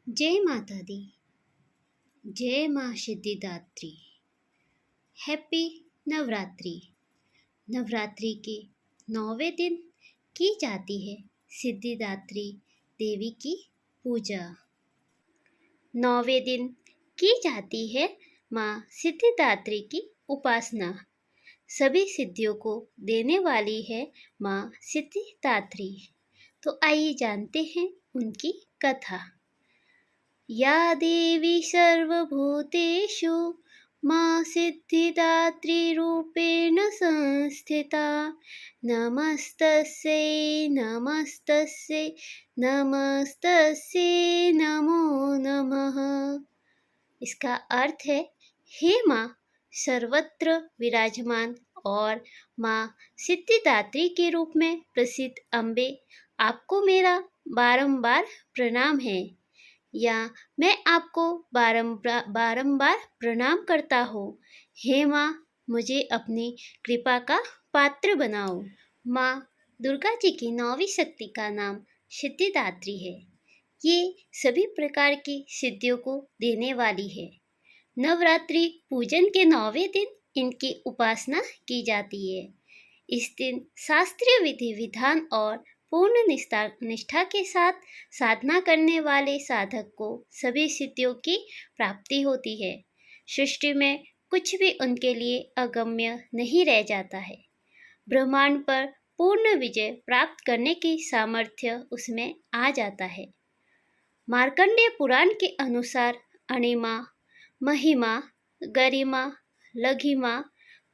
जय माता दी। जय माँ सिद्धिदात्री। हैप्पी नवरात्रि। नवरात्रि के 9वें दिन की जाती है सिद्धिदात्री देवी की पूजा। 9वें दिन की जाती है माँ सिद्धिदात्री की उपासना। सभी सिद्धियों को देने वाली है माँ सिद्धिदात्री। तो आइए जानते हैं उनकी कथा। या देवी सर्वभूतेषु माँ सिद्धिदात्रीरूपेण संस्थिता। नमस्तस्यै नमस्तस्यै नमस्तस्यै नमो नमः। इसका अर्थ है, हे माँ सर्वत्र विराजमान और माँ सिद्धिदात्री के रूप में प्रसिद्ध अम्बे, आपको मेरा बारंबार प्रणाम है। या मैं आपको बारंबार प्रणाम करता हूँ। हे माँ, मुझे अपनी कृपा का पात्र बनाओ। माँ दुर्गा जी की 9वीं शक्ति का नाम सिद्धिदात्री है। ये सभी प्रकार की सिद्धियों को देने वाली है। नवरात्रि पूजन के 9वें दिन इनकी उपासना की जाती है। इस दिन शास्त्रीय विधि विधान और पूर्ण निष्ठा के साथ साधना करने वाले साधक को सभी सिद्धियों की प्राप्ति होती है। सृष्टि में कुछ भी उनके लिए अगम्य नहीं रह जाता है। ब्रह्मांड पर पूर्ण विजय प्राप्त करने की सामर्थ्य उसमें आ जाता है। मार्कंडेय पुराण के अनुसार अणिमा, महिमा, गरिमा, लघिमा,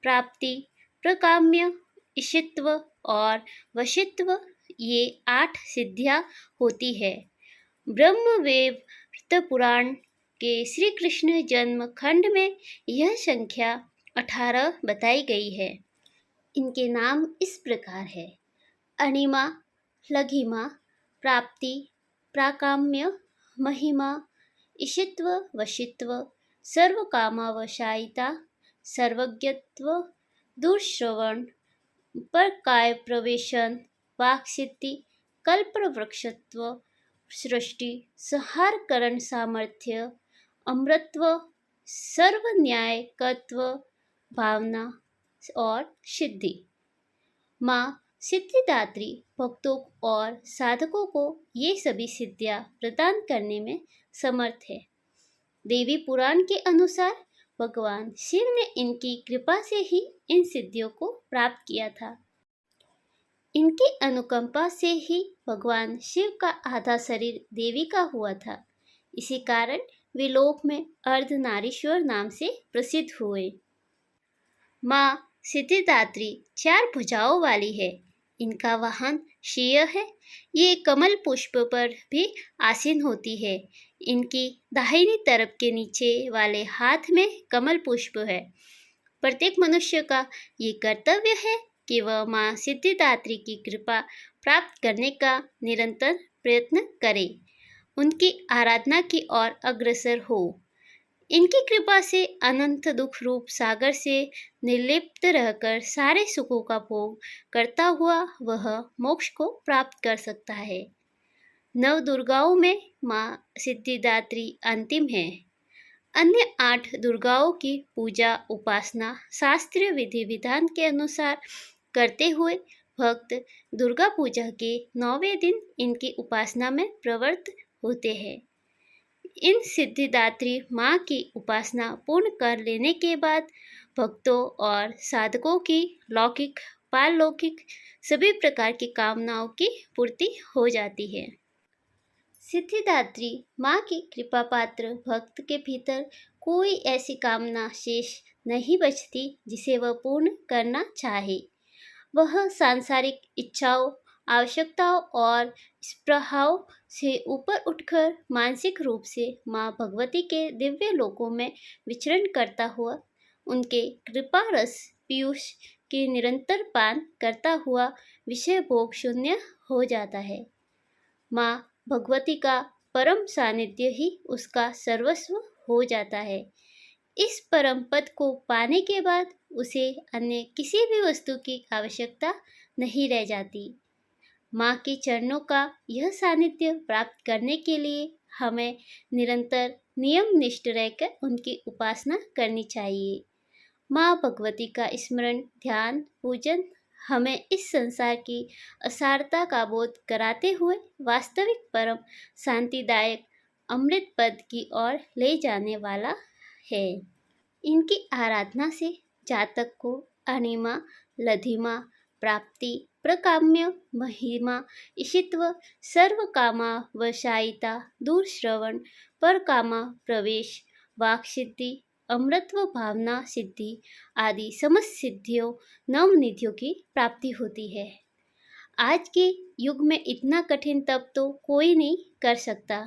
प्राप्ति, प्रकाम्य, ईशित्व और वशित्व, ये 8 सिद्धियां होती है। ब्रह्मवैवर्त पुराण के श्री कृष्ण जन्म खंड में यह संख्या 18 बताई गई है। इनके नाम इस प्रकार है: अणिमा, लघिमा, प्राप्ति, प्राकाम्य, महिमा, ईशित्व, वशित्व, सर्वकामावशायिता, सर्वज्ञत्व, दूरश्रवण, परकाय प्रवेशन, वाक्सिद्धि, कल्पवृक्षत्व, सृष्टि संहारकरण सामर्थ्य, अमृतत्व, सर्वन्यायकत्व, भावना और सिद्धि। माँ सिद्धिदात्री भक्तों और साधकों को ये सभी सिद्धियां प्रदान करने में समर्थ है। देवी पुराण के अनुसार भगवान शिव ने इनकी कृपा से ही इन सिद्धियों को प्राप्त किया था। इनकी अनुकंपा से ही भगवान शिव का आधा शरीर देवी का हुआ था। इसी कारण वे लोक में अर्धनारीश्वर नाम से प्रसिद्ध हुए। माँ सिद्धिदात्री 4 भुजाओं वाली है। इनका वाहन सिंह है। ये कमल पुष्प पर भी आसीन होती है। इनकी दाहिनी तरफ के नीचे वाले हाथ में कमल पुष्प है। प्रत्येक मनुष्य का ये कर्तव्य है कि वह माँ सिद्धिदात्री की कृपा प्राप्त करने का निरंतर प्रयत्न करे, उनकी आराधना की ओर अग्रसर हो। इनकी कृपा से अनंत दुख रूप सागर से निर्लिप्त रहकर सारे सुखों का भोग करता हुआ वह मोक्ष को प्राप्त कर सकता है। 9 दुर्गाओं में माँ सिद्धिदात्री अंतिम है। अन्य 8 दुर्गाओं की पूजा उपासना शास्त्रीय विधि विधान के अनुसार करते हुए भक्त दुर्गा पूजा के 9वें दिन इनकी उपासना में प्रवृत्त होते हैं। इन सिद्धिदात्री माँ की उपासना पूर्ण कर लेने के बाद भक्तों और साधकों की लौकिक पारलौकिक सभी प्रकार की कामनाओं की पूर्ति हो जाती है। सिद्धिदात्री माँ की कृपा पात्र भक्त के भीतर कोई ऐसी कामना शेष नहीं बचती जिसे वह पूर्ण करना चाहे। वह सांसारिक इच्छाओं, आवश्यकताओं और स्पृहाओं से ऊपर उठकर मानसिक रूप से माँ भगवती के दिव्य लोकों में विचरण करता हुआ उनके कृपा रस पीयूष के निरंतर पान करता हुआ विषय भोग शून्य हो जाता है। माँ भगवती का परम सानिध्य ही उसका सर्वस्व हो जाता है। इस परम पद को पाने के बाद उसे अन्य किसी भी वस्तु की आवश्यकता नहीं रह जाती। माँ के चरणों का यह सानिध्य प्राप्त करने के लिए हमें निरंतर नियम निष्ठ रहकर उनकी उपासना करनी चाहिए। माँ भगवती का स्मरण, ध्यान, पूजन हमें इस संसार की असारता का बोध कराते हुए वास्तविक परम शांतिदायक अमृत पद की ओर ले जाने वाला है। इनकी आराधना से जातक को अनिमा, लधिमा, प्राप्ति, प्रकाम्य, महिमा, इशित्व, सर्वकामा वशायिता, दूरश्रवण, परकामा प्रवेश, वाक् सिद्धि, अमृतत्व भावना सिद्धि आदि समस्त सिद्धियों नवनिधियों की प्राप्ति होती है। आज के युग में इतना कठिन तप तो कोई नहीं कर सकता,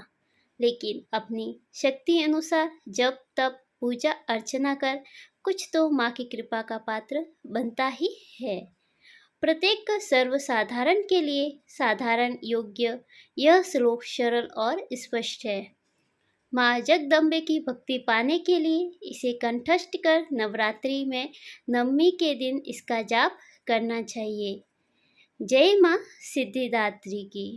लेकिन अपनी शक्ति अनुसार जप तप पूजा अर्चना कर कुछ तो माँ की कृपा का पात्र बनता ही है। प्रत्येक सर्वसाधारण के लिए साधारण योग्य यह श्लोक सरल और स्पष्ट है। माँ जगदम्बे की भक्ति पाने के लिए इसे कंठस्थ कर नवरात्रि में नवमी के दिन इसका जाप करना चाहिए। जय माँ सिद्धिदात्री की।